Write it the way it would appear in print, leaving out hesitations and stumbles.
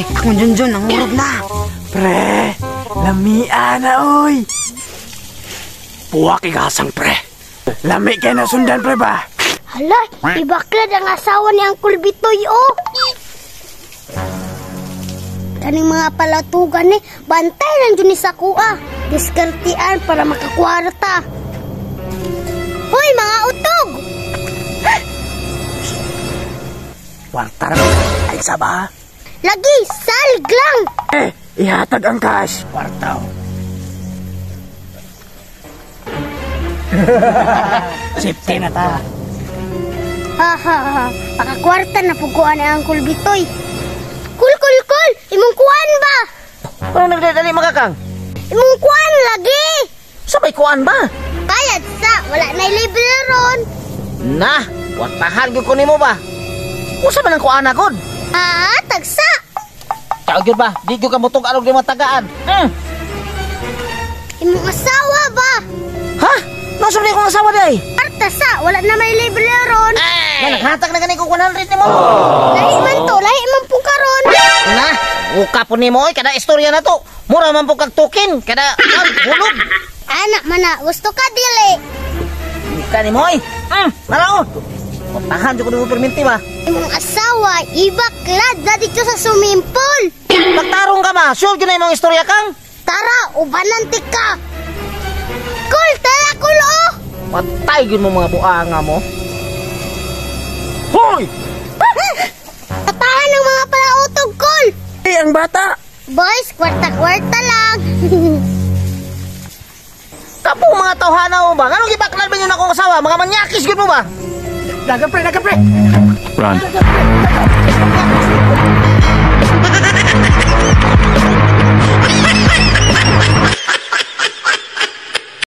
pre. Akong Junjun, ang urog na. Pre, lamia na, oy. Puwak igasang, pre. Lami kayo na sundan, pre ba? Hala, ibaklad ang asawa ni Uncle Bitoy, oh. Kaning mga palatugan ni, bantay lang dyan ni sa kuha. Diskartian para makakwarta. Hoy, mga utog! Kwarta na, ay saba. Lagi, salig lang! Ihatag ang cash. Kwarta, Safety na ta. Ha. Pakakwarta na puguan ni Uncle Bitoy. Kul! Imong kuan ba? Parang nagdadali makakang. Imong kuan lagi! Sabay kuan ba? Bayad sa, wala na libre ron. Nah, kwartahan ko nimo ba? Usa man ang kuan agod. Tagsa! Kaya gyud ba? Di gyud ka mutog alog di matagaan. Imong asawa ba? Ha? Nasaan niya kong asawa day? Arta sa, wala na may libre ron. Naghatag na ganun ko 100 ni mo. Lahi man po karon. Nah, uka po ni mo kada istorya na to. Mura man po kag tukin, kada hulog. Anak mana, gusto ka dili? Uka ni mo Nalao. Tahan ko ni mo perminti ba? Imong asawa, ibaklad na dito sa swimming pool. Magtarong ka ba? Sure yun na yung mga istorya kang? Tara, ubanantik ka. Kul, tara kulo. Patay yun mo mga buanga mo. Hoy! Tatahan ng mga palautog, Kul. Ang bata. Boys, kwarta-kwarta lang. Kapo mga tawhana mo ba? Anong ibaklad ba yun akong asawa? Mga manyakis yun mo ba? Daga pre. Run.